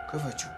ክፈችው።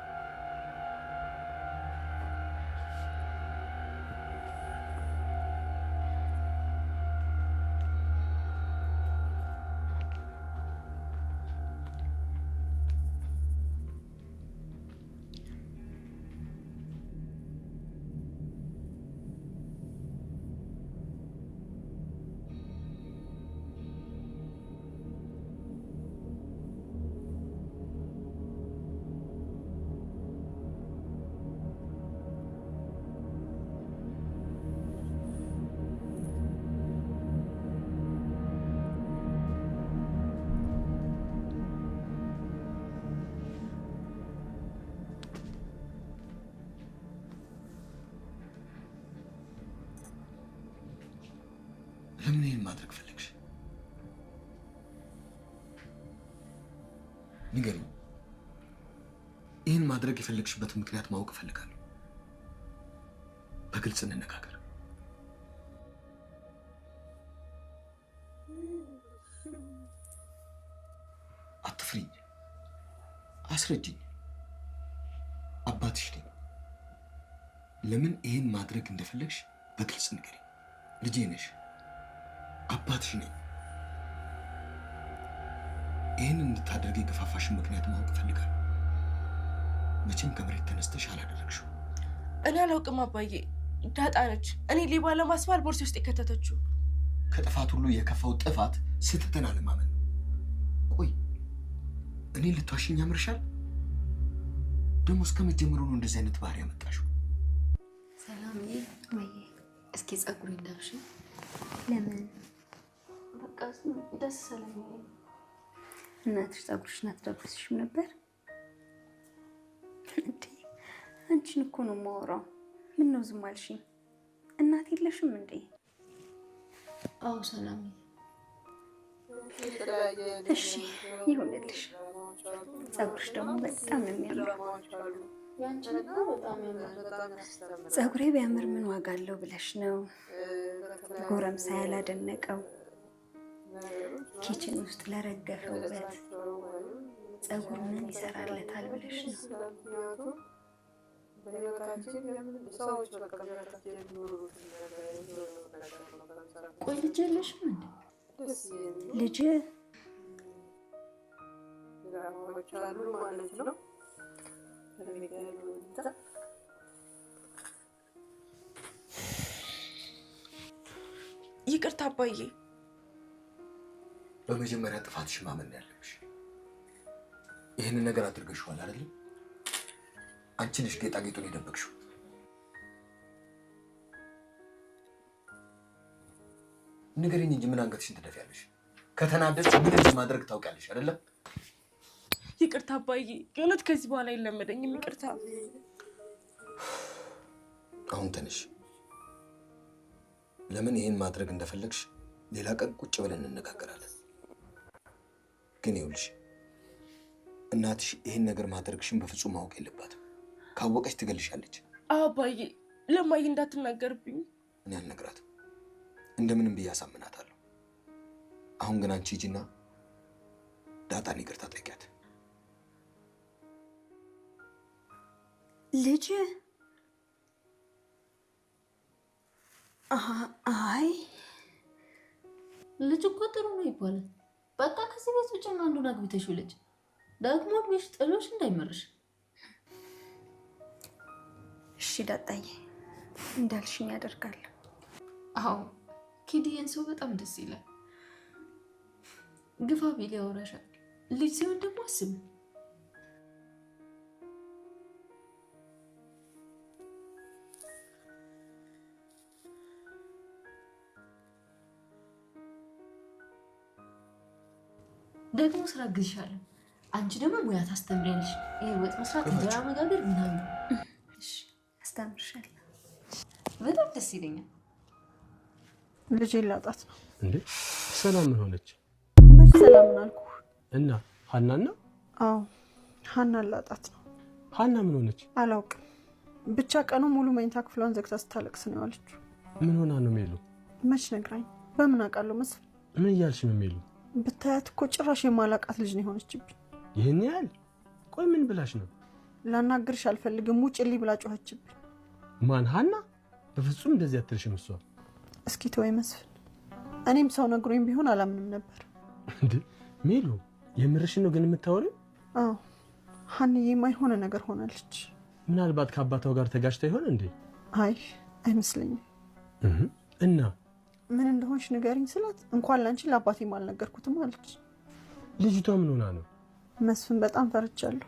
ለምን ይሄን ማድረግ ፈለግሽ? ንገሪኝ። ይሄን ማድረግ የፈለግሽበት ምክንያት ማወቅ እፈልጋለሁ። በግልጽ እንነጋገር። አትፍሪኝ፣ አስረጅኝ። አባትሽ ነኝ። ለምን ይሄን ማድረግ እንደፈለግሽ በግልጽ ንገሪኝ። ልጄ ነሽ። አባትሽ ነኝ። ይህን እንድታደርግ የገፋፋሽን ምክንያት ማወቅ እፈልጋለሁ። መቼም ከመሬት ተነስተሽ አላደረግሽው። እኔ አላውቅም አባዬ። ዳጣ ነች እኔ ሌባ ለማስባል ቦርሴ ውስጥ የከተተችው። ከጥፋት ሁሉ የከፋው ጥፋት ስህተትን አለማመን ነው። ቆይ እኔ ልትዋሽኝ ያምርሻል? ደግሞ እስከ መጀመሩ ነው እንደዚህ አይነት ባህሪ ያመጣሽው? ሰላምዬ፣ ወይዬ እስኪ ጸጉሬ እንዳብሽ። ለምን? በቃ ደስ ስለኝ። እናትሽ ጸጉርሽን አትደብስሽም ነበር እንዴ? አንቺን እኮ ነው የማወራው። ምን ነው ዝም አልሽኝ? እናት የለሽም እንዴ? አዎ ሰላምዬ። እሺ ይሁንልሽ። ጸጉርሽ ደግሞ በጣም ነው የሚያምረው። ጸጉሬ ቢያምር ምን ዋጋ አለው ብለሽ ነው? ጎረምሳ ያላደነቀው ኪችን ውስጥ ለረገፈ ውበት ጸጉር ምን ይሰራለታል ብለሽ ነው? ቆይ ልጅ የለሽም እንዴ? ልጅ ይቅርታ አባዬ። በመጀመሪያ ጥፋትሽ ማመን ያለብሽ። ይህንን ነገር አድርገሽዋል አይደል? አንቺ ነሽ ጌጣጌጡን የደበቅሽው። ንገሪኝ እንጂ ምን አንገትሽን ትደፊያለሽ? ከተናደድሽ ምን እንደማድረግ ታውቂያለሽ አይደለም? ይቅርታ አባዬ፣ የእውነት ከዚህ በኋላ አይለመደኝም። ይቅርታ። አሁን ተነሽ። ለምን ይሄን ማድረግ እንደፈለግሽ ሌላ ቀን ቁጭ ብለን እንነጋገራለን። ግን ይኸውልሽ እናትሽ ይሄን ነገር ማድረግሽን በፍጹም ማወቅ የለባትም። ካወቀች ትገልሻለች። አባዬ፣ ለማዬ እንዳትናገርብኝ። እኔ አልነግራትም። እንደምንም ብዬ አሳምናታለሁ። አሁን ግን አንቺ ሂጂና ዳጣን ይቅርታ ጠይቂያት። ልጅ አይ ልጅ እኮ ጥሩ ነው ይባላል። በቃ ከዚህ ቤት ውጭ አንዱን አግብተሽው ልጅ ደግሞ እድሜሽ ጥሎሽ እንዳይመርሽ። እሺ ዳጣዬ፣ እንዳልሽኝ ያደርጋለሁ። አዎ ኪድዬን ሰው በጣም ደስ ይላል። ግፋ ቢል ያወራሻል። ልጅ ሲሆን ደግሞ አስብ። ደግሞ ስራ ግዝሻለሁ። አንቺ ደግሞ ሙያ ታስተምሪያለሽ። ይሄ ወጥ መስራት፣ እንጀራ መጋገር ምናምን። እሺ አስተምርሻለሁ። በጣም ደስ ይለኛል። ልጄን ላጣት ነው እንዴ? ሰላም ምን ሆነች? መች ሰላም አልኩ። እና ሀናና? አዎ ሀናን ላጣት ነው። ሀና ምን ሆነች? አላውቅም። ብቻ ቀኑ ሙሉ መኝታ ክፍሏን ዘግታ ስታለቅስ ነው ያለችው። ምን ሆና ነው ሜሉ? መች ነግራኝ። በምን አውቃለሁ መስፍን? ምን እያልሽ ነው ሜሉ? ብታያት እኮ ጭራሽ የማላቃት ልጅ ነው የሆነችብኝ። ይህን ያህል? ቆይ ምን ብላሽ ነው? ላናግርሽ አልፈልግም ውጭልኝ ብላ ጮኸችብኝ። ማን? ሀና? በፍጹም እንደዚህ አትልሽም እሷ። እስኪ ተወይ መስፍን፣ እኔም ሰው ነግሮኝ ቢሆን አላምንም ነበር። እንዴ ሜሉ የምርሽን ነው ግን የምታወሪው? አዎ ሀንዬ የማይሆነ ነገር ሆናለች። ምናልባት ከአባቷ ጋር ተጋጭታ ይሆን እንዴ? አይ አይመስለኝም። እና ምን እንደሆንሽ ንገሪኝ ስላት እንኳን ላንቺ ለአባቴም አልነገርኩትም አለች። ልጅቷ ምን ሆና ነው? መስፍን በጣም ፈርቻለሁ።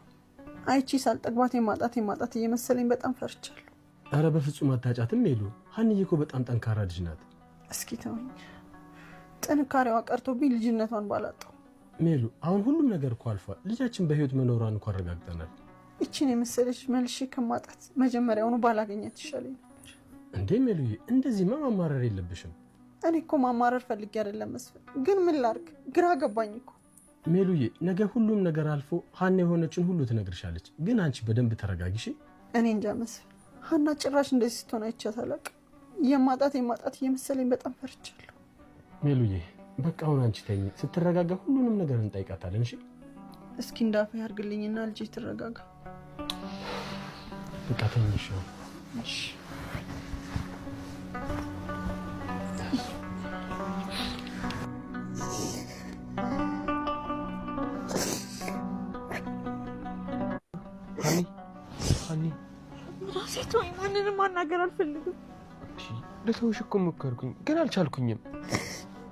አይቺ ሳልጠግባት የማጣት እየመሰለኝ በጣም ፈርቻለሁ። አረ በፍጹም አታጫትም ሜሉ። ሀንዬ እኮ በጣም ጠንካራ ልጅ ናት። እስኪ ተወኝ። ጥንካሬዋ ቀርቶብኝ ልጅነቷን ባላጣው። ሜሉ አሁን ሁሉም ነገር እኮ አልፏል። ልጃችን በህይወት መኖሯን እኮ አረጋግጠናል። ይቺን የመሰለች መልሼ ከማጣት መጀመሪያውኑ ባላገኘት ይሻለኝ ነበር። እንዴ ሜሉዬ እንደዚህ ማማረር የለብሽም። እኔ እኮ ማማረር ፈልጌ አይደለም መስፍን፣ ግን ምን ላድርግ ግራ ገባኝ እኮ። ሜሉዬ ነገ ሁሉም ነገር አልፎ ሀና የሆነችን ሁሉ ትነግርሻለች። ግን አንቺ በደንብ ተረጋጊሽ። እኔ እንጃ መስፍን፣ ሀና ጭራሽ እንደዚህ ስትሆን አይቻት አላውቅም። የማጣት እየመሰለኝ በጣም ፈርቻለሁ። ሜሉዬ በቃ አሁን አንቺ ተኝ። ስትረጋጋ ሁሉንም ነገር እንጠይቃታለን። እሺ እስኪ እንዳፈ ያርግልኝና ልጄ ትረጋጋ። በቃ ተኝሽ። እሺ ሀኒ ራሴት ወይ ማንንም ማናገር አልፈልግም። ለተውሽ እኮ ሞከርኩኝ ግን አልቻልኩኝም።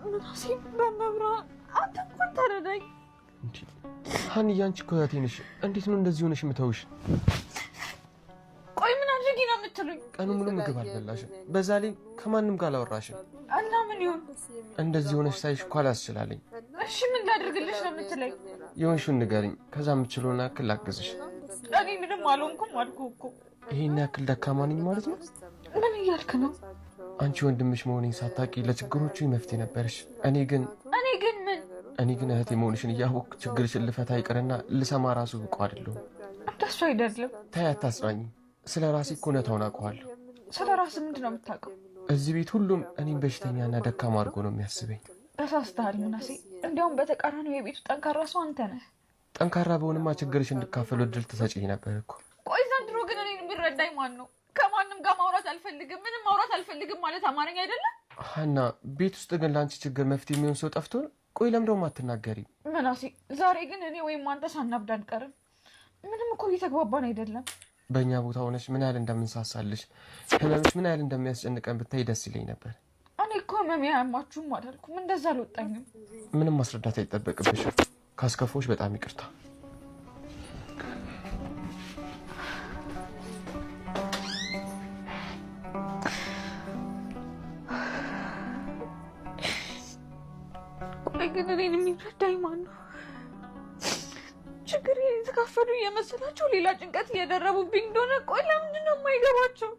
ምናሴ በመብራ አንተ እንኳን ተረዳኝ። ሀኒ ያንቺ እኮ እህቴ ነሽ። እንዴት ነው እንደዚህ ሆነሽ የምተውሽ? ቆይ ምን አድርጊ ነው የምትሉኝ? ቀኑ ሙሉ ምግብ አልበላሽም፣ በዛ ላይ ከማንም ጋር አላወራሽም። እና ምን ይሁን? እንደዚህ ሆነሽ ሳይሽ እኮ አላስችላለኝ። እሺ ምን ላድርግልሽ ነው የምትለኝ? የሆንሽውን ንገሪኝ፣ ከዛ የምትችለውን ያክል ላግዝሽ። እኔ ምንም አልሆንኩም አልኩህ እኮ። ይሄን ያክል ደካማ ነኝ ማለት ነው? ምን እያልክ ነው? አንቺ ወንድምሽ መሆኔን ሳታውቂ ለችግሮቹ መፍትሄ ነበርሽ። እኔ ግን እህቴ መሆንሽን እያወቅሁ ችግርሽን ልፈታ ይቅርና ልሰማ ራሱ ብቁ አይደለሁም። እንደሱ አይደለም። ተይ አታጽናኝ። ስለ ራሴ እኮ እውነታውን አውቀዋለሁ። ስለ ራስህ ምንድን ነው የምታውቀው? እዚህ ቤት ሁሉም እኔም በሽተኛና ደካማ አድርጎ ነው የሚያስበኝ። ተሳስተሃል ምናሴ። እንዲያውም በተቃራኒው የቤቱ ጠንካራ ሰው አንተ ነህ። ጠንካራ በሆንማ ችግርሽ እንድካፈሉ እድል ትሰጪኝ ነበር እኮ። ቆይ ዘንድሮ ግን እኔን የሚረዳኝ ማን ነው? ከማንም ጋር ማውራት አልፈልግም፣ ምንም ማውራት አልፈልግም ማለት አማርኛ አይደለም? ሀና ቤት ውስጥ ግን ለአንቺ ችግር መፍትሄ የሚሆን ሰው ጠፍቶ ነው? ቆይ ለምንድነው አትናገሪም? ምናሴ ዛሬ ግን እኔ ወይም አንተ ሳናብድ አንቀርም። ምንም እኮ እየተግባባን አይደለም። በእኛ ቦታ ሆነሽ ምን ያህል እንደምንሳሳልሽ፣ ህመምሽ ምን ያህል እንደሚያስጨንቀን ብታይ ደስ ይለኝ ነበር። እኔ እኮ ህመሜ አያማችሁም አላልኩም፣ እንደዛ አልወጣኝም። ምንም ማስረዳት አይጠበቅብሽም። ካስከፋዎች በጣም ይቅርታ። ቆይ ግን እኔን የሚረዳኝ ማን ነው? ችግር የተካፈሉ እየመሰላቸው ሌላ ጭንቀት እየደረቡብኝ እንደሆነ ቆይ ለምንድን ነው የማይገባቸው?